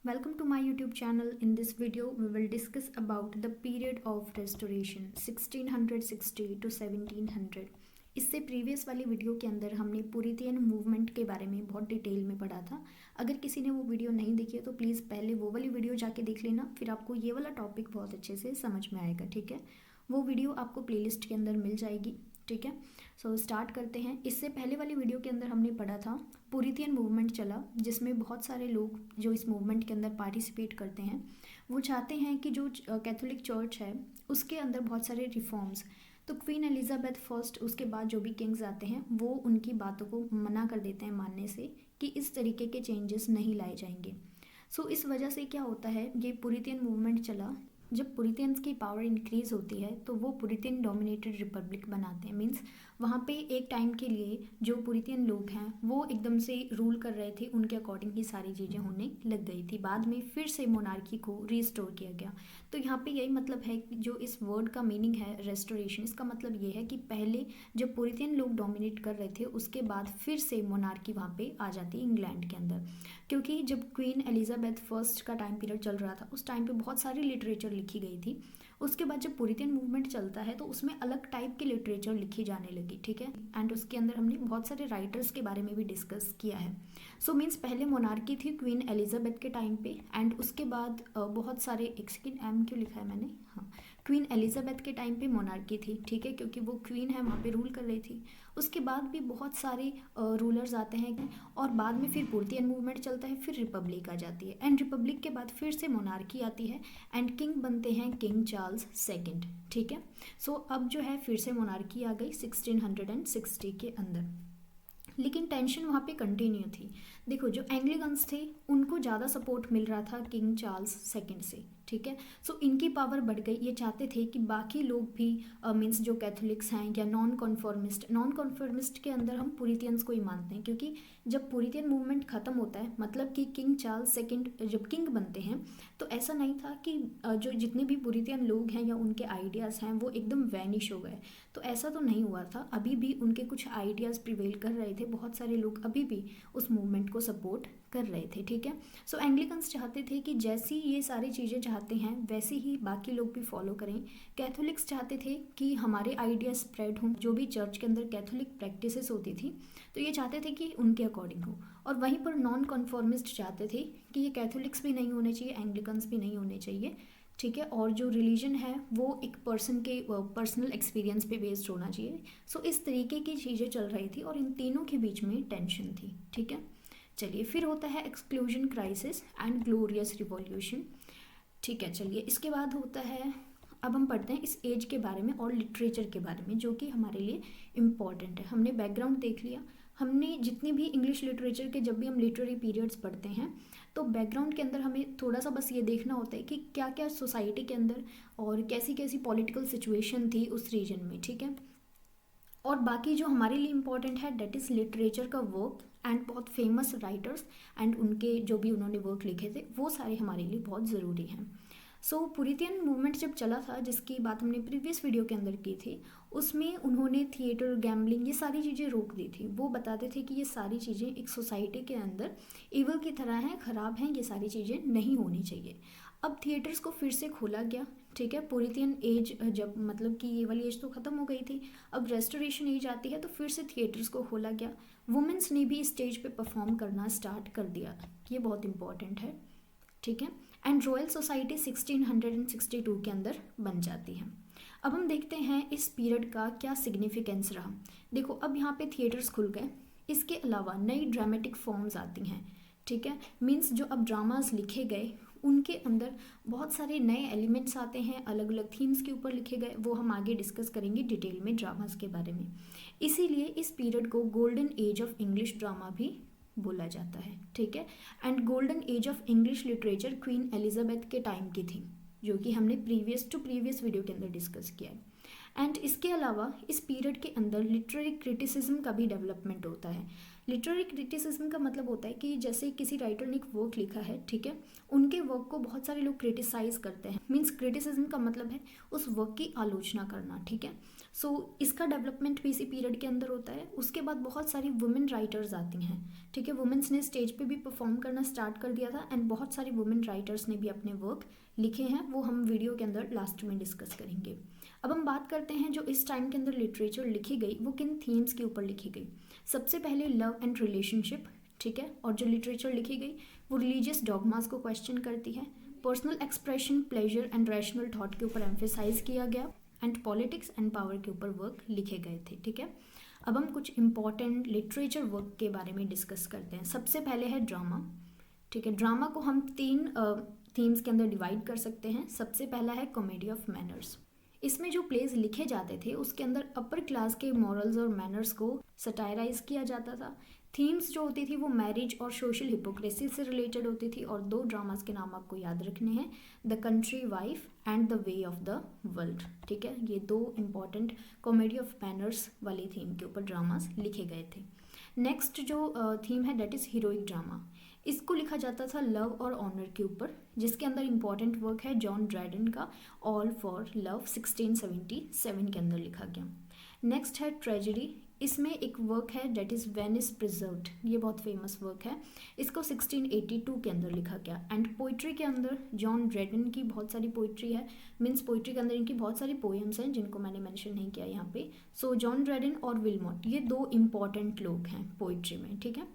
Welcome to my YouTube channel. In this video, we will discuss about the period of restoration 1660 to 1700. इससे previous वाली video के अंदर हमने पुरितियन movement के बारे में बहुत डिटेल में पढ़ा था। अगर किसी ने वो वीडियो नहीं देखी है तो प्लीज़ पहले वो वाली वीडियो जाके देख लेना, फिर आपको ये वाला टॉपिक बहुत अच्छे से समझ में आएगा। ठीक है, वो वीडियो आपको प्लेलिस्ट के अंदर मिल जाएगी। ठीक है, सो स्टार्ट करते हैं। इससे पहले वाली वीडियो के अंदर हमने पढ़ा था पुरितियन मूवमेंट चला, जिसमें बहुत सारे लोग जो इस मूवमेंट के अंदर पार्टिसिपेट करते हैं वो चाहते हैं कि जो कैथोलिक चर्च है उसके अंदर बहुत सारे रिफॉर्म्स, तो क्वीन एलिजाबेथ फर्स्ट उसके बाद जो भी किंग्स आते हैं वो उनकी बातों को मना कर देते हैं मानने से कि इस तरीके के चेंजेस नहीं लाए जाएंगे। सो इस वजह से क्या होता है, ये पुरितियन मूवमेंट चला। जब पुरितियंस की पावर इंक्रीज़ होती है तो वो पुरितियन डोमिनेटेड रिपब्लिक बनाते हैं। मींस वहाँ पे एक टाइम के लिए जो पुरितियन लोग हैं वो एकदम से रूल कर रहे थे, उनके अकॉर्डिंग ही सारी चीज़ें होने लग गई थी। बाद में फिर से मोनार्की को रिस्टोर किया गया। तो यहाँ पे यही मतलब है कि जो इस वर्ड का मीनिंग है रेस्टोरेशन, इसका मतलब ये है कि पहले जब पुरितियन लोग डोमिनेट कर रहे थे उसके बाद फिर से मोनार्की वहाँ पे आ जाती है इंग्लैंड के अंदर। क्योंकि जब क्वीन एलिजाबेथ फर्स्ट का टाइम पीरियड चल रहा था उस टाइम पे बहुत सारी लिटरेचर लिखी गई थी। उसके बाद जब पुरितियन मूवमेंट चलता है तो उसमें अलग टाइप की लिटरेचर लिखी जाने लगी। ठीक है, एंड उसके अंदर हमने बहुत सारे राइटर्स के बारे में भी डिस्कस किया है। सो मीन्स पहले मोनार्की थी क्वीन एलिजाबेथ के टाइम पे, एंड उसके बाद बहुत सारे, एक सेकेंड एम क्यों लिखा है मैंने, हाँ, क्वीन एलिजाबेथ के टाइम पे मोनार्की थी। ठीक है, क्योंकि वो क्वीन है वहाँ पे रूल कर रही थी। उसके बाद भी बहुत सारे रूलर्स आते हैं और बाद में फिर पुरितियन मूवमेंट चलता है, फिर रिपब्लिक आ जाती है, एंड रिपब्लिक के बाद फिर से मोनार्की आती है एंड किंग बनते हैं किंग चार्ल्स सेकंड। ठीक है, सो अब जो है फिर से मोनार्की आ गई 1660 के अंदर। लेकिन टेंशन वहाँ पे कंटिन्यू थी। देखो, जो एंग्लिकन्स थे उनको ज़्यादा सपोर्ट मिल रहा था किंग चार्ल्स सेकंड से। ठीक है, सो इनकी पावर बढ़ गई। ये चाहते थे कि बाकी लोग भी मीन्स जो कैथोलिक्स हैं या नॉन कॉन्फॉर्मिस्ट के अंदर हम पुरितियंस को ही मानते हैं, क्योंकि जब पुरितियन मूवमेंट ख़त्म होता है मतलब कि किंग चार्ल्स सेकंड जब किंग बनते हैं तो ऐसा नहीं था कि जो जितने भी पुरितियन लोग हैं या उनके आइडियाज़ हैं वो एकदम वैनिश हो गए। तो ऐसा तो नहीं हुआ था, अभी भी उनके कुछ आइडियाज़ प्रिवेल कर रहे थे। बहुत सारे लोग अभी भी उस मूवमेंट को सपोर्ट कर रहे थे। ठीक है, सो एंग्लिकन्स चाहते थे कि जैसी ये सारी चीज़ें चाहते हैं वैसे ही बाकी लोग भी फॉलो करें। कैथोलिक्स चाहते थे कि हमारे आइडिया स्प्रेड हों, जो भी चर्च के अंदर कैथोलिक प्रैक्टिसेस होती थी तो ये चाहते थे कि उनके अकॉर्डिंग हो। और वहीं पर नॉन कॉन्फॉर्मिस्ट चाहते थे कि ये कैथोलिक्स भी नहीं होने चाहिए, एंग्लिकन्स भी नहीं होने चाहिए। ठीक है, और जो रिलीजन है वो एक पर्सन के पर्सनल एक्सपीरियंस पे बेस्ड होना चाहिए। सो इस तरीके की चीज़ें चल रही थी और इन तीनों के बीच में टेंशन थी। ठीक है, चलिए फिर होता है exclusion crisis and glorious revolution. ठीक है, चलिए इसके बाद होता है, अब हम पढ़ते हैं इस एज के बारे में और लिटरेचर के बारे में जो कि हमारे लिए इम्पॉर्टेंट है। हमने बैकग्राउंड देख लिया। हमने जितने भी इंग्लिश लिटरेचर के जब भी हम लिटरेरी पीरियड्स पढ़ते हैं तो बैकग्राउंड के अंदर हमें थोड़ा सा बस ये देखना होता है कि क्या क्या सोसाइटी के अंदर और कैसी कैसी पॉलिटिकल सिचुएशन थी उस रीजन में। ठीक है, और बाकी जो हमारे लिए इम्पॉर्टेंट है डेट इज़ लिटरेचर का वर्क एंड बहुत फेमस राइटर्स एंड उनके जो भी उन्होंने वर्क लिखे थे वो सारे हमारे लिए बहुत ज़रूरी हैं। सो पुरितियन मूवमेंट जब चला था, जिसकी बात हमने प्रीवियस वीडियो के अंदर की थी, उसमें उन्होंने थिएटर, गैम्बलिंग, ये सारी चीज़ें रोक दी थी। वो बताते थे कि ये सारी चीज़ें एक सोसाइटी के अंदर ईवल की तरह हैं, ख़राब हैं, ये सारी चीज़ें नहीं होनी चाहिए। अब थिएटर्स को फिर से खोला गया। ठीक है, पुरितियन एज जब मतलब कि ये वाली एज तो ख़त्म हो गई थी, अब रेस्टोरेशन एज आती है तो फिर से थिएटर्स को खोला गया। वुमेंस ने भी स्टेज पे परफॉर्म करना स्टार्ट कर दिया, ये बहुत इंपॉर्टेंट है। ठीक है, एंड रॉयल सोसाइटी 1662 के अंदर बन जाती है। अब हम देखते हैं इस पीरियड का क्या सिग्निफिकेंस रहा। देखो, अब यहाँ पे थिएटर्स खुल गए, इसके अलावा नई ड्रामेटिक फॉर्म्स आती हैं। ठीक है, मीन्स जो अब ड्रामाज लिखे गए उनके अंदर बहुत सारे नए एलिमेंट्स आते हैं, अलग अलग थीम्स के ऊपर लिखे गए, वो हम आगे डिस्कस करेंगे डिटेल में ड्रामास के बारे में। इसीलिए इस पीरियड को golden age of English drama भी बोला जाता है। ठीक है, and golden age of English literature queen Elizabeth के टाइम की थी, जो कि हमने प्रीवियस वीडियो के अंदर डिस्कस किया है। एंड इसके अलावा इस पीरियड के अंदर लिटरेरी क्रिटिसिज्म का भी डेवलपमेंट होता है। लिटरेरी क्रिटिसिज्म का मतलब होता है कि जैसे किसी राइटर ने एक वर्क लिखा है, ठीक है, उनके वर्क को बहुत सारे लोग क्रिटिसाइज करते हैं। मीन्स क्रिटिसिज्म का मतलब है उस वर्क की आलोचना करना, ठीक है। सो इसका डेवलपमेंट भी इसी पीरियड के अंदर होता है। उसके बाद बहुत सारी वुमेन राइटर्स आती हैं, ठीक है। वुमेन्स ने स्टेज पे भी परफॉर्म करना स्टार्ट कर दिया था एंड बहुत सारी वुमेन राइटर्स ने भी अपने वर्क लिखे हैं, वो हम वीडियो के अंदर लास्ट में डिस्कस करेंगे। अब हम बात करते हैं जो इस टाइम के अंदर लिटरेचर लिखी गई वो किन थीम्स के ऊपर लिखी गई। सबसे पहले लव एंड रिलेशनशिप, ठीक है। और जो लिटरेचर लिखी गई वो रिलीजियस डॉगमास को क्वेश्चन करती है। Personal expression, pleasure and rational thought के ऊपर एम्फेसाइज किया गया एंड पॉलिटिक्स एंड पावर के ऊपर वर्क लिखे गए थे, ठीक है। अब हम कुछ इंपॉर्टेंट लिटरेचर वर्क के बारे में डिस्कस करते हैं। सबसे पहले है ड्रामा, ठीक है। ड्रामा को हम 3 थीम्स के अंदर डिवाइड कर सकते हैं। सबसे पहला है कॉमेडी ऑफ मैनर्स। इसमें जो प्लेज लिखे जाते थे उसके अंदर अपर क्लास के मॉरल्स और मैनर्स को सटायराइज किया जाता था। थीम्स जो होती थी वो मैरिज और सोशल हिपोक्रेसी से रिलेटेड होती थी। और 2 ड्रामास के नाम आपको याद रखने हैं, the country wife and the way of the world, ठीक है। ये 2 इंपॉर्टेंट कॉमेडी ऑफ मैनर्स वाली थीम के ऊपर ड्रामास लिखे गए थे। नेक्स्ट जो थीम है दैट इज़ हीरोइक ड्रामा। इसको लिखा जाता था लव और ऑनर के ऊपर, जिसके अंदर इंपॉर्टेंट वर्क है जॉन ड्रैडन का ऑल फॉर लव 1677 के अंदर लिखा गया। नेक्स्ट है ट्रेजेडी। इसमें एक वर्क है डेट इज़ वेनिस प्रिजर्व्ड, ये बहुत फेमस वर्क है। इसको 1682 के अंदर लिखा गया। एंड पोइट्री के अंदर जॉन ड्रैडन की बहुत सारी पोइट्री है। मीन्स पोइट्री के अंदर इनकी बहुत सारी पोएम्स हैं जिनको मैंने मेंशन नहीं किया यहाँ पे। सो जॉन ड्रैडन और विलमोट ये 2 इंपॉर्टेंट लोग हैं पोइट्री में, ठीक है।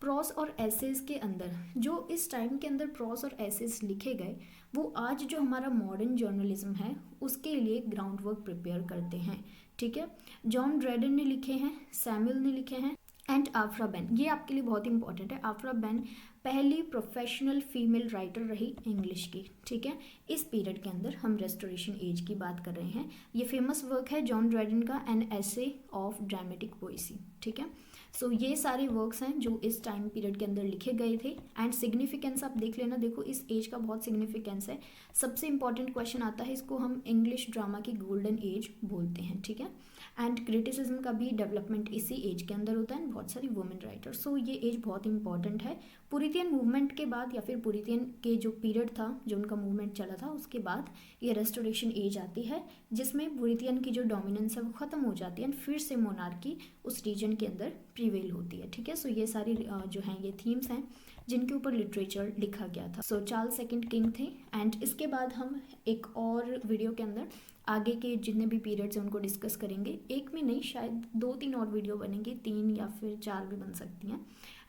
प्रॉस और एसेज के अंदर जो इस टाइम के अंदर प्रॉस और एसेज लिखे गए वो आज जो हमारा मॉडर्न जर्नलिज्म है उसके लिए ग्राउंड वर्क प्रिपेयर करते हैं, ठीक है। जॉन ड्रैडन ने लिखे हैं, सैमुअल ने लिखे हैं एंड आफ्रा बेन, ये आपके लिए बहुत इंपॉर्टेंट है। आफ्रा बेन पहली प्रोफेशनल फीमेल राइटर रही इंग्लिश की, ठीक है। इस पीरियड के अंदर हम रेस्टोरेशन एज की बात कर रहे हैं। ये फेमस वर्क है जॉन ड्रैडन का an essay of dramatic Poaceae, ठीक है। सो ये सारे वर्क्स हैं जो इस टाइम पीरियड के अंदर लिखे गए थे। एंड सिग्निफिकेंस आप देख लेना, देखो इस एज का बहुत सिग्निफिकेंस है। सबसे इंपॉर्टेंट क्वेश्चन आता है, इसको हम इंग्लिश ड्रामा की गोल्डन एज बोलते हैं, ठीक है। एंड क्रिटिसिज्म का भी डेवलपमेंट इसी एज के अंदर होता है, बहुत सारी वुमेन राइटर्स। सो ये एज बहुत इंपॉर्टेंट है। पुरितियन मूवमेंट के बाद या फिर पुरितियन के जो पीरियड था, जो उनका मूवमेंट चला था, उसके बाद ये रेस्टोरेशन एज आती है जिसमें पुरितियन की जो डोमिनेंस है वो ख़त्म हो जाती है एंड फिर से मोनार्की उस रीजन के अंदर प्रिवेल होती है, ठीक है। सो ये सारी जो हैं ये थीम्स हैं जिनके ऊपर लिटरेचर लिखा गया था। सो चार्ल्स सेकंड किंग थे। एंड इसके बाद हम एक और वीडियो के अंदर आगे के जितने भी पीरियड्स हैं उनको डिस्कस करेंगे। एक में नहीं, शायद 2-3 और वीडियो बनेंगे, 3 या फिर 4 भी बन सकती हैं।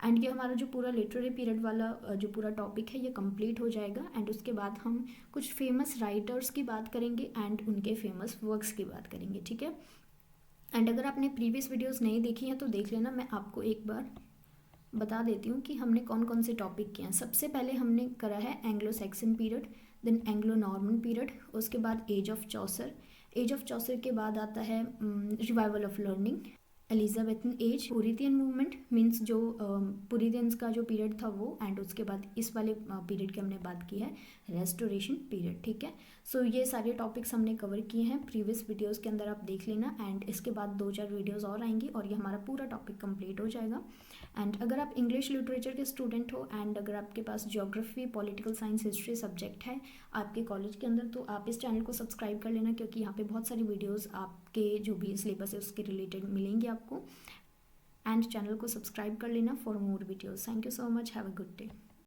एंड ये हमारा जो पूरा लिटरेरी पीरियड वाला जो पूरा टॉपिक है ये कंप्लीट हो जाएगा। एंड उसके बाद हम कुछ फेमस राइटर्स की बात करेंगे एंड उनके फेमस वर्क्स की बात करेंगे, ठीक है। एंड अगर आपने प्रीवियस वीडियोस नहीं देखी हैं तो देख लेना, मैं आपको एक बार बता देती हूँ कि हमने कौन कौन से टॉपिक किए हैं। सबसे पहले हमने करा है Anglo Saxon period, then Anglo Norman period, उसके बाद age of Chaucer. Age of Chaucer के बाद आता है revival of learning, Elizabethan age, Puritan movement means जो पुरितियंस का जो पीरियड था वो। एंड उसके बाद इस वाले पीरियड की हमने बात की है रेस्टोरेशन पीरियड, ठीक है। सो ये सारे टॉपिक्स हमने कवर किए हैं प्रीवियस वीडियोस के अंदर, आप देख लेना। एंड इसके बाद 2-4 वीडियोस और आएंगी और ये हमारा पूरा टॉपिक कंप्लीट हो जाएगा। एंड अगर आप इंग्लिश लिटरेचर के स्टूडेंट हो एंड अगर आपके पास geography, political science, history subject है आपके कॉलेज के अंदर, तो आप इस चैनल को सब्सक्राइब कर लेना, क्योंकि यहाँ पे बहुत सारी वीडियोस आपके जो भी सिलेबस है उसके रिलेटेड मिलेंगे आपको। एंड चैनल को सब्सक्राइब कर लेना for more videos. Thank you so much, have a good day.